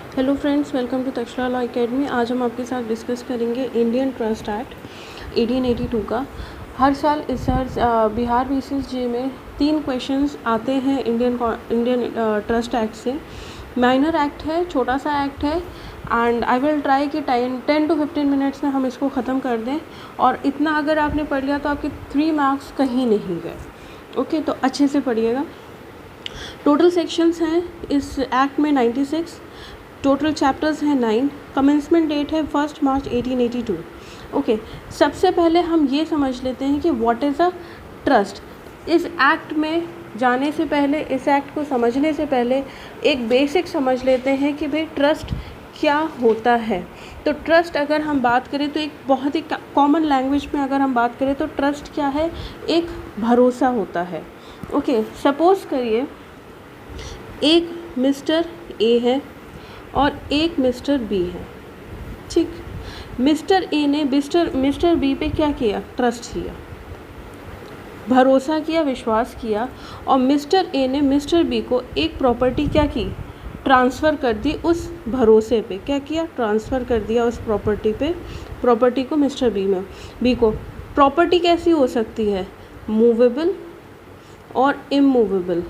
Hello friends, welcome to Takshashila Law Academy. आज हम आपके साथ डिस्कस करेंगे इंडियन ट्रस्ट एक्ट 1882 का। हर साल इस बिहार BCSJ में 3 क्वेश्चंस आते हैं इंडियन ट्रस्ट एक्ट से। माइनर एक्ट है, छोटा सा एक्ट है, एंड आई विल ट्राई कि 10 to 15 मिनट्स में हम इसको ख़त्म कर दें। और इतना अगर आपने पढ़ लिया तो आपके 3 मार्क्स कहीं नहीं गए। ओके, तो अच्छे से पढ़िएगा। टोटल सेक्शंस हैं इस एक्ट में 96, टोटल चैप्टर्स हैं 9, कमेंसमेंट डेट है 1 मार्च 1882। ओके, सबसे पहले हम ये समझ लेते हैं कि व्हाट इज़ अ ट्रस्ट। इस एक्ट में जाने से पहले, इस एक्ट को समझने से पहले एक बेसिक समझ लेते हैं कि भाई ट्रस्ट क्या होता है। तो ट्रस्ट अगर हम बात करें तो एक बहुत ही कॉमन लैंग्वेज में अगर हम बात करें तो ट्रस्ट क्या है, एक भरोसा होता है। ओके, सपोज़ करिए एक मिस्टर ए है और एक मिस्टर बी है। ठीक, मिस्टर ए ने मिस्टर बी पे क्या किया, ट्रस्ट किया, भरोसा किया, विश्वास किया, और मिस्टर ए ने मिस्टर बी को एक प्रॉपर्टी क्या की, ट्रांसफ़र कर दी उस भरोसे पे। क्या किया, ट्रांसफ़र कर दिया उस प्रॉपर्टी पे, प्रॉपर्टी को मिस्टर बी को। प्रॉपर्टी कैसी हो सकती है, मूवेबल और इमूवेबल,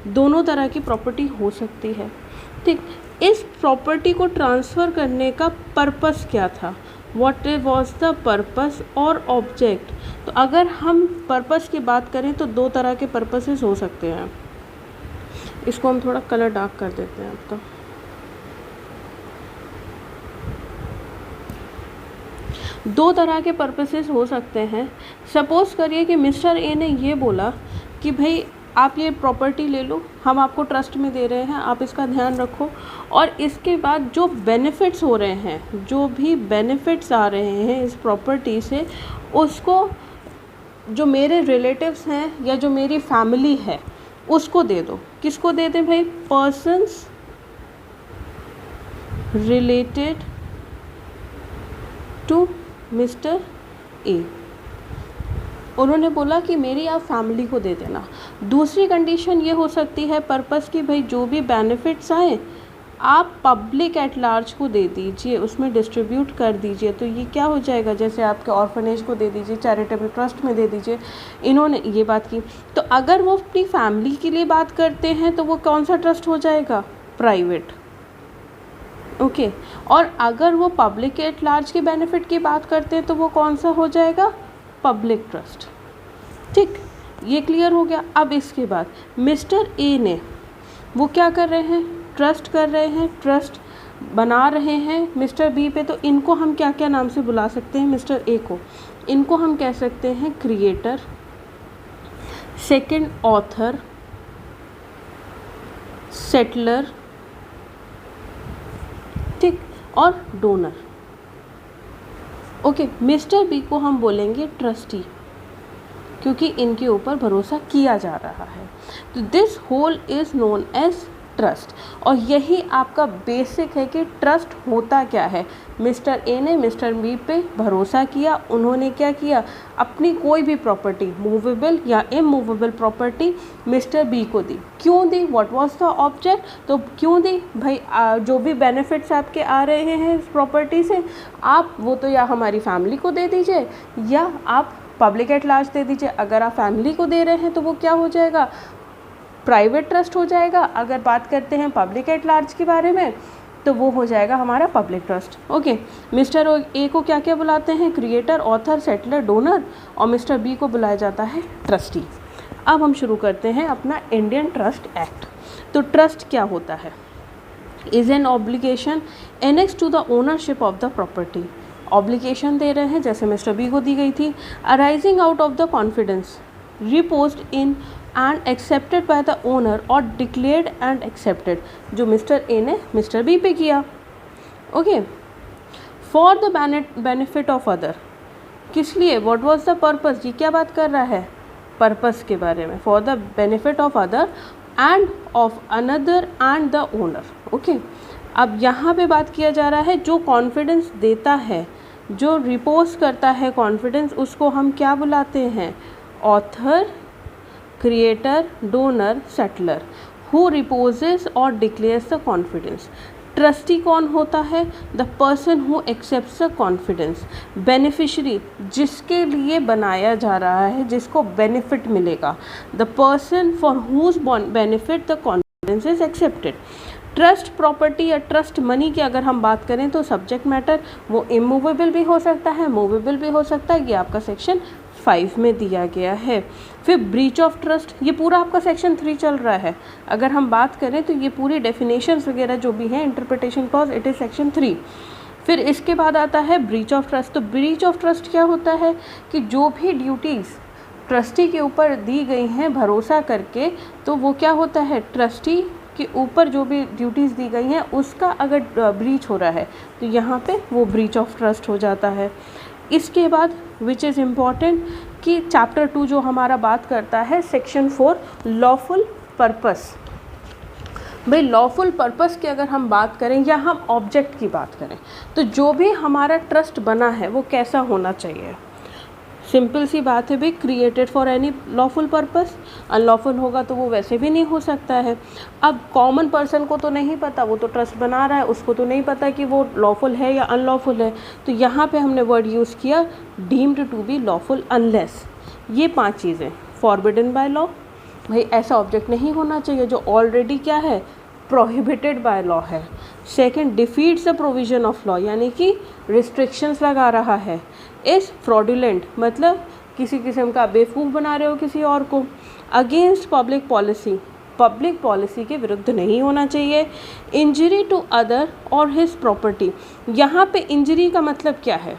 दोनों तरह की प्रॉपर्टी हो सकती है। ठीक, इस प्रॉपर्टी को ट्रांसफ़र करने का पर्पस क्या था, व्हाट वॉज द पर्पस और ऑब्जेक्ट। तो अगर हम पर्पस की बात करें तो 2 तरह के पर्पसेस हो सकते हैं। इसको हम थोड़ा कलर डार्क कर देते हैं आपका। दो तरह के पर्पसेस हो सकते हैं। सपोज़ करिए कि मिस्टर ए ने ये बोला कि भाई आप ये प्रॉपर्टी ले लो, हम आपको ट्रस्ट में दे रहे हैं, आप इसका ध्यान रखो, और इसके बाद जो बेनिफिट्स हो रहे हैं, जो भी बेनिफिट्स आ रहे हैं इस प्रॉपर्टी से, उसको जो मेरे रिलेटिव्स हैं या जो मेरी फैमिली है उसको दे दो। किसको दे दें भाई, persons related to mister A. उन्होंने बोला कि मेरी आप फैमिली को दे देना। दूसरी कंडीशन ये हो सकती है पर्पस की, भाई जो भी बेनिफिट्स आए आप पब्लिक एट लार्ज को दे दीजिए, उसमें डिस्ट्रीब्यूट कर दीजिए। तो ये क्या हो जाएगा, जैसे आपके ऑर्फनेज को दे दीजिए, चैरिटेबल ट्रस्ट में दे दीजिए। इन्होंने ये बात की। तो अगर वो अपनी फैमिली के लिए बात करते हैं तो वो कौन सा ट्रस्ट हो जाएगा, प्राइवेट। ओके, और अगर वो पब्लिक एट लार्ज के बेनिफिट की बात करते हैं तो वो कौन सा हो जाएगा, पब्लिक ट्रस्ट। ठीक, ये क्लियर हो गया। अब इसके बाद मिस्टर ए ने वो क्या कर रहे हैं, ट्रस्ट कर रहे हैं, ट्रस्ट बना रहे हैं मिस्टर बी पे। तो इनको हम क्या क्या नाम से बुला सकते हैं, मिस्टर ए को, इनको हम कह सकते हैं क्रिएटर, सेकंड ऑथर, सेटलर, ठीक, और डोनर। ओके, मिस्टर बी को हम बोलेंगे ट्रस्टी, क्योंकि इनके ऊपर भरोसा किया जा रहा है। तो this whole is known as trust. और यही आपका बेसिक है कि ट्रस्ट होता क्या है। मिस्टर ए ने मिस्टर बी पे भरोसा किया, उन्होंने क्या किया, अपनी कोई भी प्रॉपर्टी, मूवेबल या इमूवेबल प्रॉपर्टी मिस्टर बी को दी। क्यों दी, व्हाट वाज द ऑब्जेक्ट। तो क्यों दी भाई, जो भी बेनिफिट्स आपके आ रहे हैं इस प्रॉपर्टी से, आप वो तो या हमारी फैमिली को दे दीजिए या आप पब्लिक एट लार्ज दे दीजिए। अगर आप फैमिली को दे रहे हैं तो वो क्या हो जाएगा, प्राइवेट ट्रस्ट हो जाएगा। अगर बात करते हैं पब्लिक एट लार्ज के बारे में तो वो हो जाएगा हमारा public trust. Okay, mister A को क्या क्या बुलाते हैं, क्रिएटर, ऑथर, सेटलर, डोनर, और मिस्टर बी को बुलाया जाता है ट्रस्टी। अब हम शुरू करते हैं अपना इंडियन ट्रस्ट एक्ट। तो ट्रस्ट क्या होता है, is an obligation annex to the ownership of the property. Obligation दे रहे हैं जैसे मिस्टर बी को दी गई थी, arising out of the confidence reposed in and accepted by the owner और डिक्लेयर्ड एंड एक्सेप्टेड, जो मिस्टर ए ने मिस्टर बी पे किया। Okay, for the benefit of other, किस लिए, व्हाट वाज द पर्पस, ये क्या बात कर रहा है, पर्पस के बारे में। For the benefit of other end of another and the owner. Okay, अब यहाँ पे बात किया जा रहा है जो कॉन्फिडेंस देता है, जो रिपोज करता है कॉन्फिडेंस, उसको हम क्या बुलाते हैं, author, creator, donor, settler, who reposes और डिक्लेयर्स द कॉन्फिडेंस। ट्रस्टी कौन होता है? The person who accepts a confidence. Beneficiary, जिसके लिए बनाया जा रहा है, जिसको बेनिफिट मिलेगा। The person for whose benefit the confidence is accepted. Trust property या ट्रस्ट मनी की अगर हम बात करें तो सब्जेक्ट मैटर वो इमूवेबल भी हो सकता है, मूवेबल भी हो सकता है। ये आपका सेक्शन 5 में दिया गया है। फिर ब्रीच ऑफ ट्रस्ट, ये पूरा आपका सेक्शन 3 चल रहा है। अगर हम बात करें तो ये पूरी डेफिनेशंस वगैरह जो भी हैं, interpretation clause, it is section 3। फिर इसके बाद आता है ब्रीच ऑफ ट्रस्ट। तो ब्रीच ऑफ ट्रस्ट क्या होता है कि जो भी ड्यूटीज़ ट्रस्टी के ऊपर दी गई हैं भरोसा करके, तो वो क्या होता है, ट्रस्टी के ऊपर जो भी ड्यूटीज़ दी गई हैं उसका अगर ब्रीच हो रहा है तो यहाँ पे वो ब्रीच ऑफ ट्रस्ट हो जाता है। इसके बाद विच इज़ इम्पॉर्टेंट कि चैप्टर 2 जो हमारा बात करता है सेक्शन 4 लॉफुल पर्पस। भाई लॉफुल पर्पस की अगर हम बात करें या हम ऑब्जेक्ट की बात करें तो जो भी हमारा ट्रस्ट बना है वो कैसा होना चाहिए? सिंपल सी बात है भाई, created for any lawful purpose. Unlawful होगा तो वो वैसे भी नहीं हो सकता है। अब कॉमन पर्सन को तो नहीं पता, वो तो ट्रस्ट बना रहा है, उसको तो नहीं पता कि वो लॉफुल है या अनलॉफुल है। तो यहाँ पे हमने वर्ड यूज़ किया deemed to be lawful unless. ये 5 चीज़ें फॉरबिडन बाय लॉ, भाई ऐसा ऑब्जेक्ट नहीं होना चाहिए जो ऑलरेडी क्या है, प्रोहिबिटेड बाय लॉ है। Second, defeats the provision of law, यानी कि रिस्ट्रिक्शंस लगा रहा है। इज़ फ्रॉडुलेंट, मतलब किसी किस्म का बेवकूफ़ बना रहे हो किसी और को। Against public policy, public policy के विरुद्ध नहीं होना चाहिए। इंजरी टू अदर और हिज प्रॉपर्टी, यहाँ पे इंजरी का मतलब क्या है?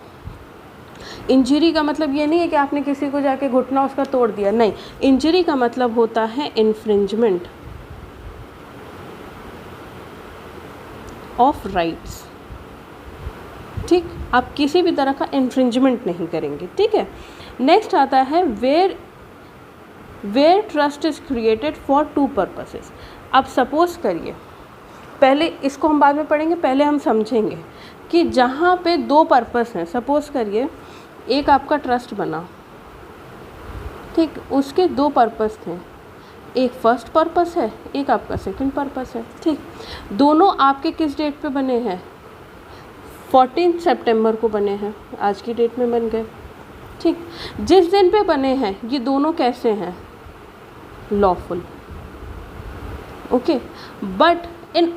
इंजरी का मतलब ये नहीं है कि आपने किसी को जाके घुटना उसका तोड़ दिया, नहीं। इंजरी का मतलब होता है इन्फ्रिंजमेंट ऑफ राइट्स। ठीक, आप किसी भी तरह का इन्फ्रिंजमेंट नहीं करेंगे, ठीक है। नेक्स्ट आता है where trust is created for 2 purposes. अब सपोज करिए, पहले इसको हम बाद में पढ़ेंगे, पहले हम समझेंगे कि जहाँ पे 2 पर्पस हैं। सपोज करिए एक आपका ट्रस्ट बना, ठीक, उसके 2 पर्पस थे, एक फर्स्ट पर्पस है, एक आपका सेकंड पर्पस है, ठीक। दोनों आपके किस डेट पे बने हैं? 14 सितंबर को बने हैं, आज की डेट में बन गए, ठीक। जिस दिन पे बने हैं ये दोनों कैसे हैं? Lawful, okay. बट इन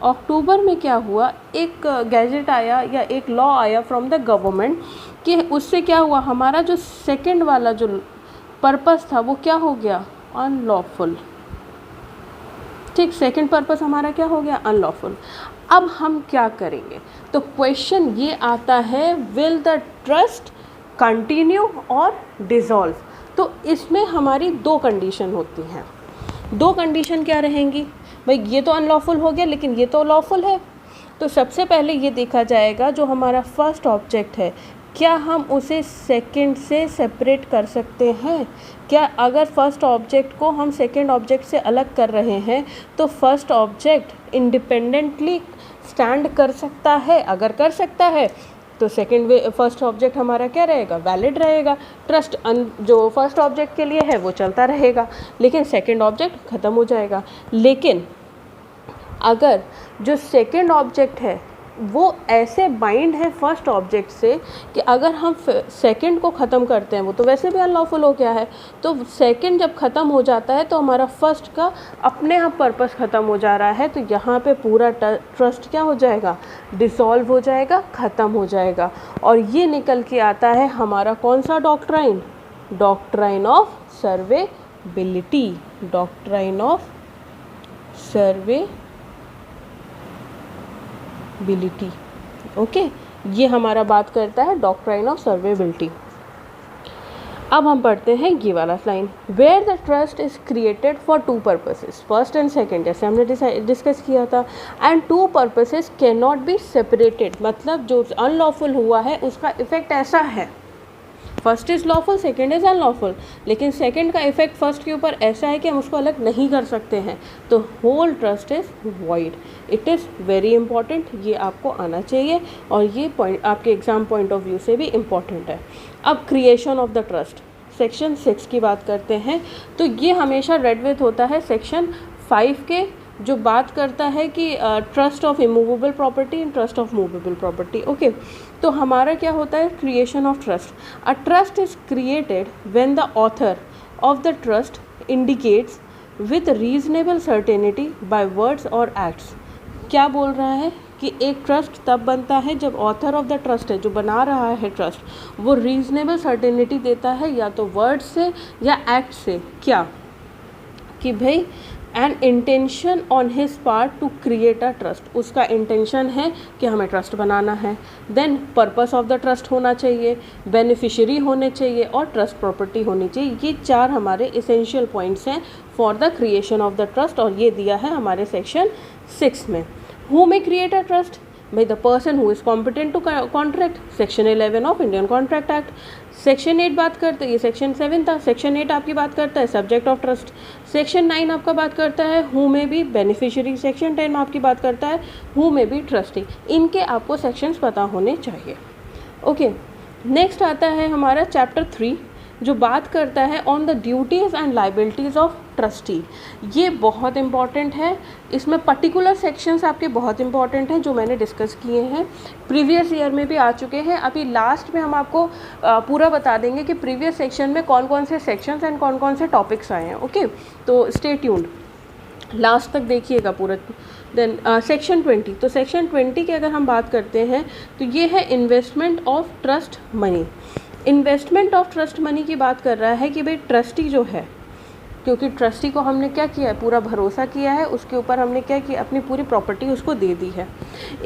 अक्टूबर में क्या हुआ, एक गैजेट आया या एक लॉ आया फ्रॉम द गवर्नमेंट कि उससे क्या हुआ, हमारा जो सेकंड वाला जो पर्पस था वो क्या हो गया? अनलॉफुल, ठीक। सेकंड पर्पस हमारा क्या हो गया? अनलॉफुल। अब हम क्या करेंगे? तो क्वेश्चन ये आता है विल द ट्रस्ट कंटिन्यू और डिसॉल्व। तो इसमें हमारी 2 कंडीशन होती हैं। 2 कंडीशन क्या रहेंगी? भाई ये तो अनलॉफुल हो गया लेकिन ये तो लॉफुल है। तो सबसे पहले ये देखा जाएगा जो हमारा फर्स्ट ऑब्जेक्ट है क्या हम उसे सेकंड से सेपरेट कर सकते हैं? क्या अगर फर्स्ट ऑब्जेक्ट को हम सेकंड ऑब्जेक्ट से अलग कर रहे हैं तो फर्स्ट ऑब्जेक्ट इंडिपेंडेंटली स्टैंड कर सकता है? अगर कर सकता है तो फर्स्ट ऑब्जेक्ट हमारा क्या रहेगा? वैलिड रहेगा। ट्रस्ट जो फर्स्ट ऑब्जेक्ट के लिए है वो चलता रहेगा, लेकिन सेकंड ऑब्जेक्ट ख़त्म हो जाएगा। लेकिन अगर जो सेकंड ऑब्जेक्ट है वो ऐसे बाइंड है फर्स्ट ऑब्जेक्ट से कि अगर हम सेकंड को ख़त्म करते हैं, वो तो वैसे भी अनलॉफुल हो गया है, तो सेकंड जब ख़त्म हो जाता है तो हमारा फर्स्ट का अपने आप पर्पस ख़त्म हो जा रहा है। तो यहाँ पे पूरा ट्रस्ट क्या हो जाएगा? डिसॉल्व हो जाएगा, ख़त्म हो जाएगा। और ये निकल के आता है हमारा कौन सा doctrine? Doctrine of severability, doctrine of severability, okay. ये हमारा बात करता है डॉक्ट्राइन ऑफ सर्वेबिलिटी। अब हम पढ़ते हैं ये वाला line, where the trust is created for 2 purposes, first and second, जैसे हमने डिस्कस किया था। And 2 purposes can not be separated, मतलब जो अनलॉफुल हुआ है उसका इफेक्ट ऐसा है, first is lawful, second is unlawful, लेकिन सेकेंड का इफेक्ट फर्स्ट के ऊपर ऐसा है कि हम उसको अलग नहीं कर सकते हैं, तो whole trust is void. It is very important, ये आपको आना चाहिए और ये पॉइंट आपके एग्जाम पॉइंट ऑफ व्यू से भी इम्पॉर्टेंट है। अब creation of the trust, section 6 की बात करते हैं, तो ये हमेशा रेड विथ होता है सेक्शन 5 के जो बात करता है कि trust of immovable property and trust of movable property. Okay, तो हमारा क्या होता है, creation of trust. A trust is created when the author of the trust indicates with reasonable certainty by words और एक्ट्स। क्या बोल रहा है कि एक ट्रस्ट तब बनता है जब ऑथर ऑफ द ट्रस्ट है, जो बना रहा है ट्रस्ट, वो रीजनेबल सर्टेनिटी देता है या तो वर्ड से या एक्ट से। क्या कि भाई an intention on his part to create a trust, उसका इंटेंशन है कि हमें ट्रस्ट बनाना है। Then purpose of the trust होना चाहिए, बेनिफिशियरी होने चाहिए और ट्रस्ट प्रॉपर्टी होनी चाहिए। ये 4 हमारे इसेंशियल पॉइंट्स हैं for the creation of the trust, और ये दिया है हमारे सेक्शन 6 में। Who may create a trust, by the person who is competent to contract, section 11 of Indian contract act. Section 8 बात करते हैं, ये सेक्शन 7 था, सेक्शन 8 आपकी बात करता है सब्जेक्ट ऑफ ट्रस्ट। सेक्शन 9 आपका बात करता है हु में बी बेनिफिशियरी। सेक्शन 10 आपकी बात करता है हु में बी ट्रस्टी। इनके आपको सेक्शंस पता होने चाहिए। ओके, नेक्स्ट आता है हमारा चैप्टर 3, जो बात करता है on the duties and liabilities of trustee. ये बहुत इंपॉर्टेंट है, इसमें पर्टिकुलर सेक्शंस आपके बहुत इंपॉर्टेंट हैं जो मैंने डिस्कस किए हैं, प्रीवियस ईयर में भी आ चुके हैं। अभी लास्ट में हम आपको पूरा बता देंगे कि प्रीवियस सेक्शन में कौन कौन से सेक्शंस एंड कौन कौन से टॉपिक्स आए हैं। ओके, तो स्टे ट्यून्ड, लास्ट तक देखिएगा पूरा। देन सेक्शन 20, तो सेक्शन 20 की अगर हम बात करते हैं तो ये है investment of trust money. Investment of trust money की बात कर रहा है कि भाई ट्रस्टी जो है, क्योंकि ट्रस्टी को हमने क्या किया है, पूरा भरोसा किया है, उसके ऊपर हमने क्या किया, अपनी पूरी प्रॉपर्टी उसको दे दी है।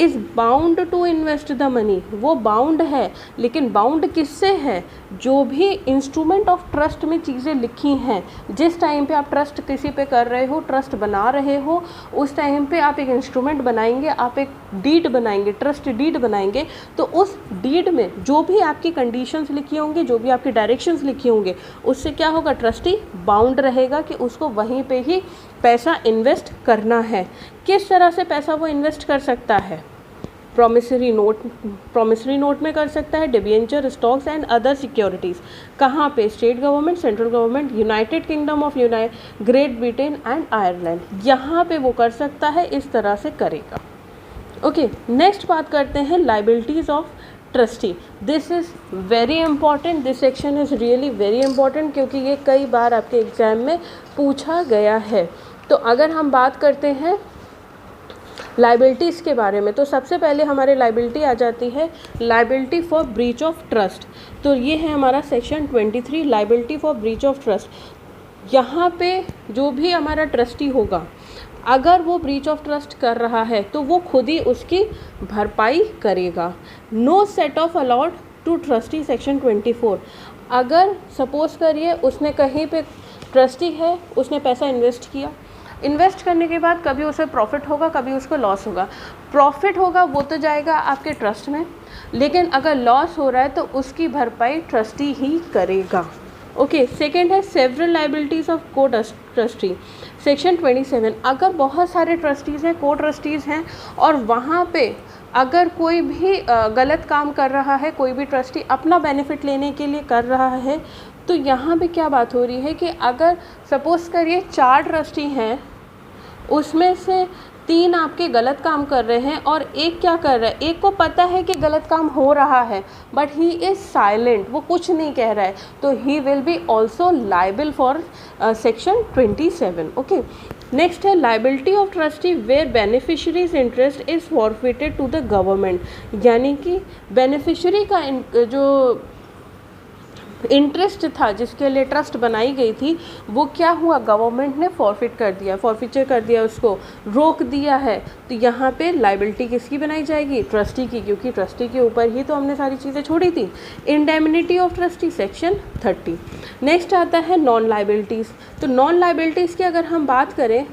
Is bound to invest the money, वो बाउंड है, लेकिन बाउंड किससे है, जो भी इंस्ट्रूमेंट ऑफ ट्रस्ट में चीज़ें लिखी हैं, जिस टाइम पे आप ट्रस्ट किसी पे कर रहे हो, ट्रस्ट बना रहे हो, उस टाइम पे आप एक इंस्ट्रूमेंट बनाएंगे, आप एक डीड बनाएंगे, ट्रस्ट डीड बनाएंगे, तो उस डीड में जो भी आपकी कंडीशंस लिखी होंगी, जो भी आपके डायरेक्शंस लिखे होंगे, उससे क्या होगा, ट्रस्टी बाउंड रहेगा कि उसको वहीं पे ही पैसा इन्वेस्ट करना है। किस तरह से पैसा वो इन्वेस्ट कर सकता है, प्रॉमिसरी नोट में कर सकता है, debenture, stocks and other securities. कहाँ पे, state government, central government, United kingdom of great Britain and Ireland, यहाँ पे वो कर सकता है, इस तरह से करेगा। ओके, नेक्स्ट बात करते हैं liabilities of trustee. This is very important, this section is really very important, क्योंकि ये कई बार आपके एग्ज़ाम में पूछा गया है। तो अगर हम बात करते हैं लाइबिलिटीज़ के बारे में, तो सबसे पहले हमारे लाइबिलिटी आ जाती है liability for breach of trust. तो ये है हमारा section 23, liability for breach of trust. यहाँ पे जो भी हमारा ट्रस्टी होगा, अगर वो ब्रीच ऑफ ट्रस्ट कर रहा है तो वो खुद ही उसकी भरपाई करेगा। No set off allowed to trustee, section 24। अगर सपोज करिए उसने कहीं पे ट्रस्टी है, उसने पैसा इन्वेस्ट किया, इन्वेस्ट करने के बाद कभी उसे प्रॉफिट होगा, कभी उसको लॉस होगा। प्रॉफिट होगा वो तो जाएगा आपके ट्रस्ट में, लेकिन अगर लॉस हो रहा है तो उसकी भरपाई ट्रस्टी ही करेगा। ओके, सेकेंड है सेवरल लाइबिलिटीज़ ऑफ को ट्रस्टी, सेक्शन 27। अगर बहुत सारे ट्रस्टीज़ हैं, को ट्रस्टीज़ हैं, और वहाँ पे अगर कोई भी गलत काम कर रहा है, कोई भी ट्रस्टी अपना बेनिफिट लेने के लिए कर रहा है, तो यहाँ पे क्या बात हो रही है कि अगर सपोज़ करिए 4 ट्रस्टी हैं, उसमें से 3 आपके गलत काम कर रहे हैं और एक क्या कर रहा है, एक को पता है कि गलत काम हो रहा है बट ही इज़ साइलेंट, वो कुछ नहीं कह रहा है, तो he will be also liable for section 27। Okay, next है liability of trustee where beneficiaries interest is forfeited to the government, यानी कि बेनिफिशरी का जो इंटरेस्ट था जिसके लिए ट्रस्ट बनाई गई थी, वो क्या हुआ, गवर्नमेंट ने फॉरफिट कर दिया, फॉरफिचर कर दिया, उसको रोक दिया है। तो यहाँ पे लाइबिलिटी किसकी बनाई जाएगी, ट्रस्टी की, क्योंकि ट्रस्टी के ऊपर ही तो हमने सारी चीज़ें छोड़ी थी। Indemnity of trustee, section 30। Next आता है नॉन लाइबिलिटीज़। तो नॉन लाइबिलिटीज़ की अगर हम बात करें,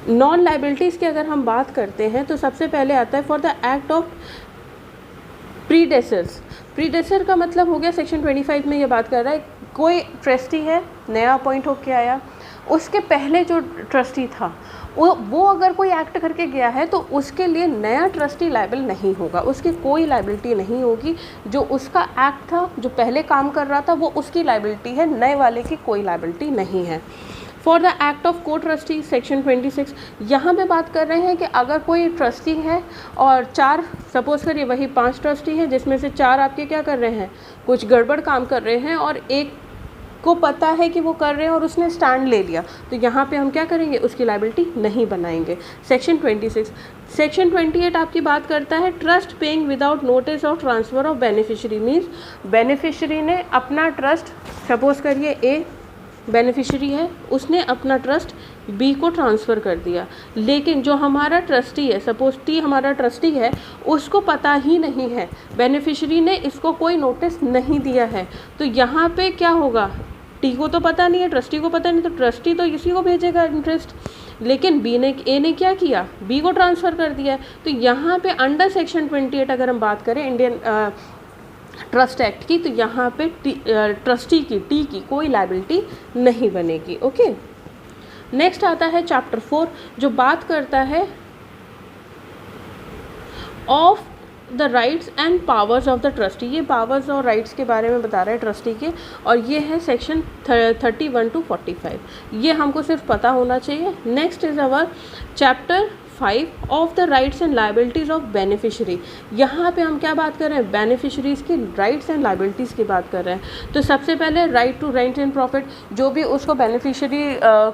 नॉन लाइबिलिटीज़ की अगर हम बात करते हैं तो सबसे पहले आता है for the act of predecessors. Predecessor का मतलब हो गया सेक्शन 25 में ये बात कर रहा है, कोई ट्रस्टी है, नया अपॉइंट होके आया, उसके पहले जो ट्रस्टी था वो अगर कोई एक्ट करके गया है तो उसके लिए नया ट्रस्टी लायबल नहीं होगा, उसकी कोई लायबिलिटी नहीं होगी। जो उसका एक्ट था, जो पहले काम कर रहा था, वो उसकी लायबिलिटी है, नए वाले की कोई लायबिलिटी नहीं है। फॉर द एक्ट ऑफ को ट्रस्टी सेक्शन 26, यहाँ पे बात कर रहे हैं कि अगर कोई ट्रस्टी है और 4, सपोज करिए वही 5 ट्रस्टी हैं जिसमें से 4 आपके क्या कर रहे हैं, कुछ गड़बड़ काम कर रहे हैं और एक को पता है कि वो कर रहे हैं और उसने स्टैंड ले लिया, तो यहाँ पे हम क्या करेंगे, उसकी लायबिलिटी नहीं बनाएंगे। सेक्शन 26। सेक्शन 28 आपकी बात करता है trust paying without notice of transfer of beneficiary, means beneficiary ने अपना ट्रस्ट, सपोज करिए ए बेनिफिशियरी है, उसने अपना ट्रस्ट बी को ट्रांसफ़र कर दिया, लेकिन जो हमारा ट्रस्टी है, सपोज टी हमारा ट्रस्टी है, उसको पता ही नहीं है, बेनिफिशियरी ने इसको कोई नोटिस नहीं दिया है, तो यहाँ पे क्या होगा, टी को तो पता नहीं है, ट्रस्टी को पता नहीं, तो ट्रस्टी तो इसी को भेजेगा इंटरेस्ट, लेकिन ए ने क्या किया, बी को ट्रांसफ़र कर दिया है। तो यहाँ पे अंडर सेक्शन 28 अगर हम बात करें इंडियन ट्रस्ट एक्ट की, तो यहाँ पे ट्रस्टी की, टी की कोई लायबिलिटी नहीं बनेगी। ओके, नेक्स्ट आता है चैप्टर 4 जो बात करता है of the rights and powers of the trustee. ये पावर्स और राइट्स के बारे में बता रहा है ट्रस्टी के, और ये है सेक्शन 31 to 45, ये हमको सिर्फ पता होना चाहिए। Next is our chapter 5 of the rights and liabilities of beneficiary. यहाँ पे हम क्या बात कर रहे हैं, बेनिफिशरीज़ की राइट्स एंड लायबिलिटीज़ की बात कर रहे हैं। तो सबसे पहले right to rent and profit, जो भी उसको बेनिफिशरी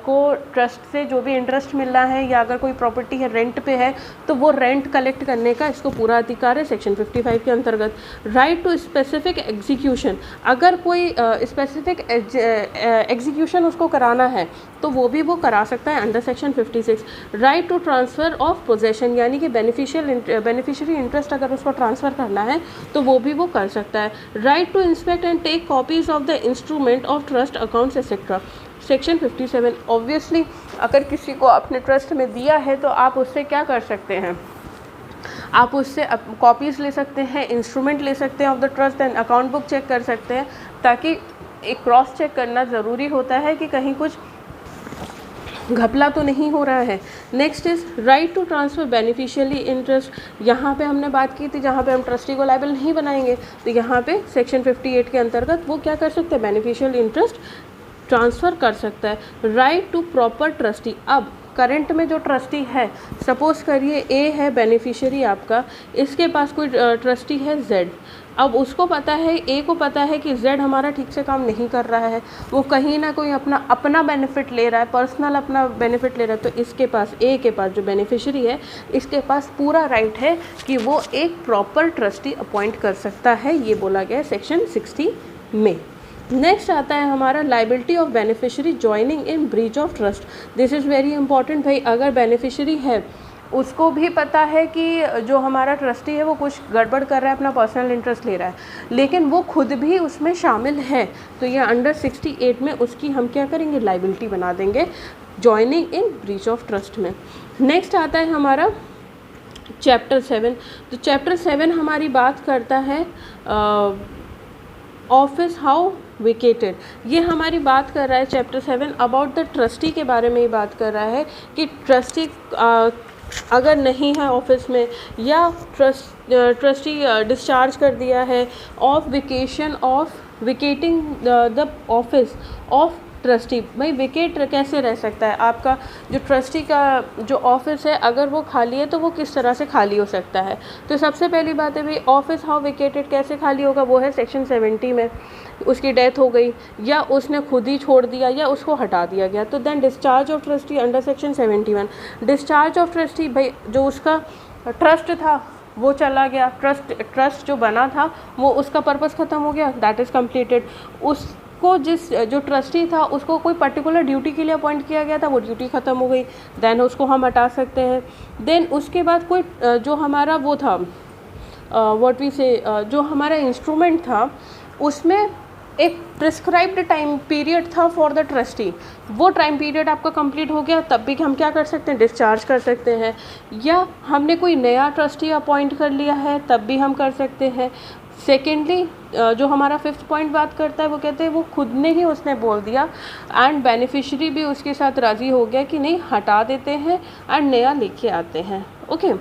को ट्रस्ट से जो भी इंटरेस्ट मिल रहा है या अगर कोई प्रॉपर्टी है रेंट पे है तो वो रेंट कलेक्ट करने का इसको पूरा अधिकार है सेक्शन 55 के अंतर्गत। राइट टू स्पेसिफिक एग्जीक्यूशन, अगर कोई स्पेसिफिक एग्जीक्यूशन उसको कराना है तो वो भी वो करा सकता है under section 56। Right to transfer of possession, यानी कि बेनिफिशियरी इंटरेस्ट अगर उसको ट्रांसफ़र करना है तो वो भी वो कर सकता है। Right to inspect and take copies of the instrument of trust accounts etcetera, section 57। Obviously अगर किसी को अपने ट्रस्ट में दिया है तो आप उससे क्या कर सकते हैं, आप उससे कॉपीज़ ले सकते हैं, इंस्ट्रूमेंट ले सकते हैं of the trust and account book check कर सकते हैं, ताकि एक क्रॉस चेक करना ज़रूरी होता है कि कहीं कुछ घपला तो नहीं हो रहा है। Next is right to transfer beneficially interest, यहाँ पे हमने बात की थी जहाँ पे हम ट्रस्टी को लायबल नहीं बनाएंगे, तो यहाँ पे सेक्शन 58 के अंतर्गत वो क्या कर सकते हैं, बेनिफिशियल इंटरेस्ट ट्रांसफ़र कर सकता है। राइट टू प्रॉपर ट्रस्टी, अब करंट में जो ट्रस्टी है, सपोज़ करिए ए है बेनिफिशियरी आपका, इसके पास कोई ट्रस्टी है जेड, अब उसको पता है, ए को पता है कि जेड हमारा ठीक से काम नहीं कर रहा है, वो कहीं ना कोई अपना बेनिफिट ले रहा है, पर्सनल अपना बेनिफिट ले रहा है, तो इसके पास, ए के पास जो बेनिफिशियरी है, इसके पास पूरा राइट है कि वो एक प्रॉपर ट्रस्टी अपॉइंट कर सकता है, ये बोला गया है सेक्शन 60 में। नेक्स्ट आता है हमारा liability of beneficiary joining in breach of trust. This is very important भाई, अगर बेनिफिशियरी है उसको भी पता है कि जो हमारा ट्रस्टी है वो कुछ गड़बड़ कर रहा है, अपना पर्सनल इंटरेस्ट ले रहा है, लेकिन वो खुद भी उसमें शामिल है, तो ये अंडर 68 में उसकी हम क्या करेंगे, लाइबिलिटी बना देंगे joining in breach of trust में। नेक्स्ट आता है हमारा चैप्टर 7। तो चैप्टर 7 हमारी बात करता है ऑफिस हाउ वेकेटेड, ये हमारी बात कर रहा है चैप्टर 7 अबाउट द ट्रस्टी के बारे में ही बात कर रहा है कि ट्रस्टी अगर नहीं है ऑफिस में, या ट्रस्टी डिस्चार्ज कर दिया है, of vacation of vacating the office of trustee. भाई विकेट कैसे रह सकता है, आपका जो ट्रस्टी का जो ऑफिस है अगर वो खाली है तो वो किस तरह से खाली हो सकता है। तो सबसे पहली बात है भाई ऑफिस हाउ वेकेटेड कैसे खाली होगा, वो है सेक्शन 70 में, उसकी डेथ हो गई या उसने खुद ही छोड़ दिया या उसको हटा दिया गया, तो then discharge of trustee under section 71। Discharge of trustee, भाई जो उसका ट्रस्ट था वो चला गया, ट्रस्ट जो बना था वो उसका पर्पस ख़त्म हो गया, दैट इज़ कम्प्लीटेड। उसको जो ट्रस्टी था उसको कोई पर्टिकुलर ड्यूटी के लिए अपॉइंट किया गया था, वो ड्यूटी ख़त्म हो गई, देन उसको हम हटा सकते हैं। देन उसके बाद कोई जो हमारा वो था व्हाट वी से जो हमारा इंस्ट्रूमेंट था उसमें एक प्रिस्क्राइब्ड टाइम पीरियड था फॉर द ट्रस्टी, वो टाइम पीरियड आपका कंप्लीट हो गया, तब भी हम क्या कर सकते हैं, डिस्चार्ज कर सकते हैं। या हमने कोई नया ट्रस्टी अपॉइंट कर लिया है तब भी हम कर सकते हैं। सेकेंडली जो हमारा 5th पॉइंट बात करता है वो कहते हैं वो खुद ने ही उसने बोल दिया एंड बेनिफिशियरी भी उसके साथ राज़ी हो गया कि नहीं हटा देते हैं एंड नया लेके आते हैं। ओके,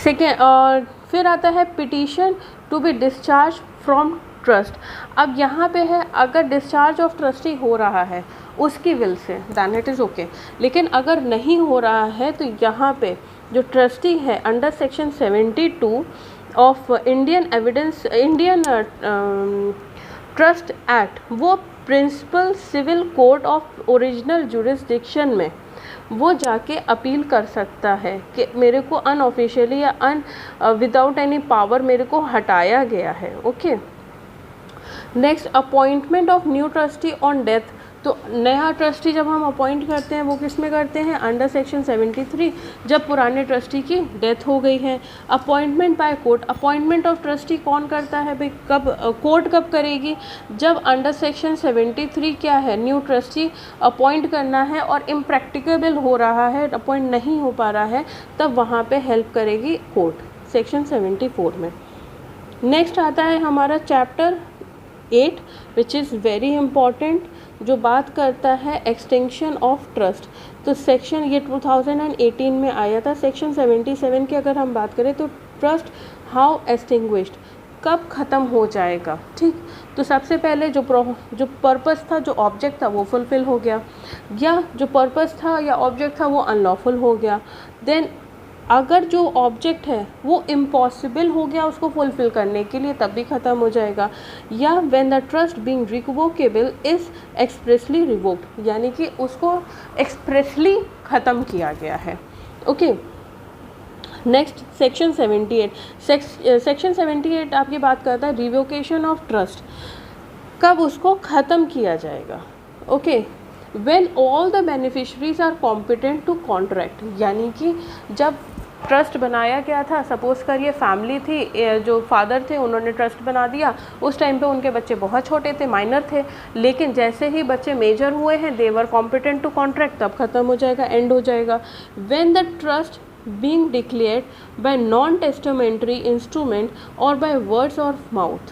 सेकेंड और फिर आता है petition to be discharge from trust. अब यहाँ पे है अगर डिस्चार्ज ऑफ ट्रस्टी हो रहा है उसकी will say, then it is okay. लेकिन अगर नहीं हो रहा है तो यहाँ पे जो ट्रस्टी है under section 72 of Indian trust act, वो principal civil court of original jurisdiction में वो जाके अपील कर सकता है कि मेरे को अनऑफिशियली या विदाउट एनी पावर मेरे को हटाया गया है। Okay, next, appointment of new trustee on death. तो नया ट्रस्टी जब हम अपॉइंट करते हैं वो किस में करते हैं? अंडर सेक्शन 73, जब पुराने ट्रस्टी की डेथ हो गई है। Appointment by court, appointment of trustee कौन करता है भाई? कब कोर्ट कब करेगी? जब अंडर सेक्शन 73 क्या है, न्यू ट्रस्टी अपॉइंट करना है और इम्प्रैक्टिकेबल हो रहा है, अपॉइंट नहीं हो पा रहा है, तब वहाँ पे हेल्प करेगी कोर्ट, सेक्शन 74 में। नेक्स्ट आता है हमारा chapter 8 which is very important, जो बात करता है एक्सटेंशन ऑफ ट्रस्ट। तो सेक्शन ये 2018 में आया था। सेक्शन 77 की अगर हम बात करें तो ट्रस्ट हाउ एक्सटिंग्विश्ड, कब ख़त्म हो जाएगा। ठीक, तो सबसे पहले जो पर्पस था, जो ऑब्जेक्ट था वो फुलफ़िल हो गया, या जो पर्पस था या ऑब्जेक्ट था वो अनलॉफुल हो गया। देन अगर जो ऑब्जेक्ट है वो इम्पॉसिबल हो गया उसको फुलफ़िल करने के लिए, तब भी ख़त्म हो जाएगा। या when the trust being revocable is expressly revoked, यानी कि उसको एक्सप्रेसली ख़त्म किया गया है। Okay, next section 78। सेक्शन 78 आपकी बात करता है रिवोकेशन ऑफ ट्रस्ट, कब उसको ख़त्म किया जाएगा। Okay, when all the beneficiaries are competent to contract, यानी कि जब ट्रस्ट बनाया गया था, सपोज़ करिए फैमिली थी, जो फादर थे उन्होंने ट्रस्ट बना दिया, उस टाइम पे उनके बच्चे बहुत छोटे थे, माइनर थे, लेकिन जैसे ही बच्चे मेजर हुए हैं, दे वर कॉम्पिटेंट टू कॉन्ट्रैक्ट, तब ख़त्म हो जाएगा, एंड हो जाएगा। When the trust being declared by non-testamentary instrument or by words or mouth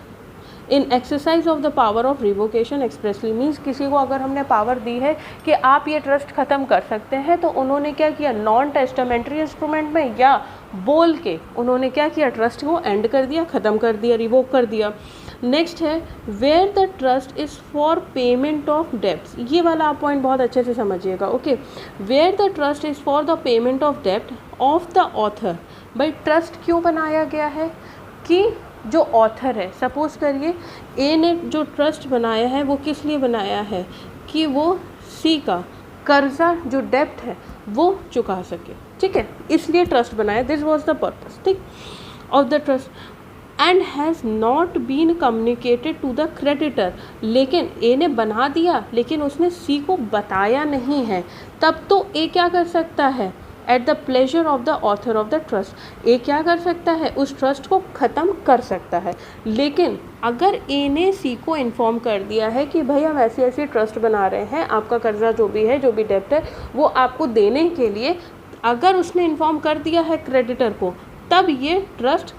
in exercise of the power of revocation expressly, means किसी को अगर हमने पावर दी है कि आप ये ट्रस्ट ख़त्म कर सकते हैं, तो उन्होंने क्या किया, नॉन टेस्टामेंट्री इंस्ट्रूमेंट में या बोल के उन्होंने क्या किया, ट्रस्ट को एंड कर दिया, ख़त्म कर दिया, रिवोक कर दिया। नेक्स्ट है where the trust is for payment of debts, ये वाला आप पॉइंट बहुत अच्छे से समझिएगा। Okay, where the trust is for the payment of डेब्ट ऑफ द ऑथर। भाई ट्रस्ट क्यों बनाया गया है? कि जो ऑथर है, सपोज़ करिए ए ने जो ट्रस्ट बनाया है वो किस लिए बनाया है? कि वो सी का कर्जा जो डेब्ट है वो चुका सके। ठीक है, इसलिए ट्रस्ट बनाया, दिस वॉज द पर्पस, ठीक, of the trust, and has not been communicated to the creditor. लेकिन ए ने बना दिया लेकिन उसने सी को बताया नहीं है, तब तो ए क्या कर सकता है, at the pleasure of the author of the trust, ए क्या कर सकता है, उस ट्रस्ट को ख़त्म कर सकता है। लेकिन अगर ए ने सी को इन्फॉर्म कर दिया है कि भाई हम ऐसी ऐसी ट्रस्ट बना रहे हैं, आपका कर्जा जो भी है, जो भी डेब्ट है, वो आपको देने के लिए, अगर उसने इन्फॉर्म कर दिया है क्रेडिटर को, तब ये ट्रस्ट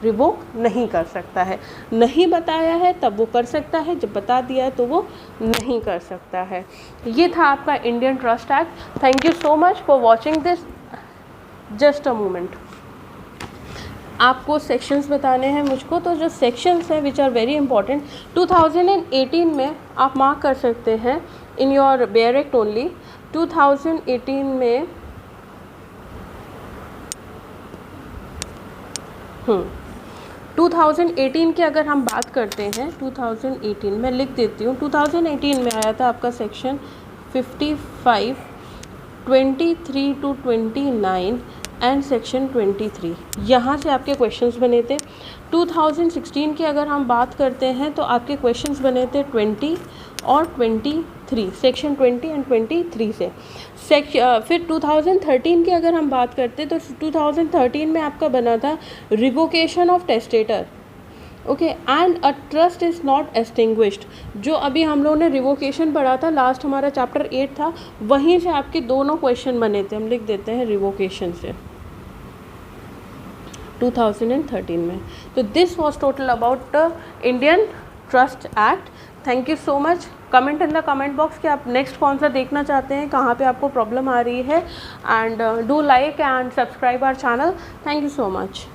रिवोक नहीं कर सकता है। नहीं बताया है तब वो कर सकता है, जब बता दिया है तो वो नहीं कर सकता है। ये था आपका Indian trust act. Thank you so much for watching this. Just a moment, आपको सेक्शंस बताने हैं मुझको, तो जो सेक्शंस हैं विच आर वेरी इंपॉर्टेंट 2018 में आप मार्क कर सकते हैं in your bare act only. 2018 में 2018 की अगर हम बात करते हैं, 2018 में लिख देती हूँ, 2018 में आया था आपका सेक्शन 55, 23 to 29 एंड सेक्शन 23, यहाँ से आपके क्वेश्चंस बने थे। 2016 की अगर हम बात करते हैं तो आपके क्वेश्चंस बने थे 20 और 23, सेक्शन 20 एंड 23 से। फिर 2013 की अगर हम बात करते तो 2013 में आपका बना था revocation of testator. Okay, and a trust is not extinguished, जो अभी हम लोगों ने रिवोकेशन पढ़ा था, लास्ट हमारा चैप्टर 8 था, वहीं से आपके दोनों क्वेश्चन बने थे। हम लिख देते हैं रिवोकेशन से 2013 में। तो this was total about the Indian trust act. Thank you so much. Comment in the comment box कि आप नेक्स्ट कौन सा देखना चाहते हैं, कहाँ पे आपको प्रॉब्लम आ रही है, and do like and subscribe our channel. Thank you so much.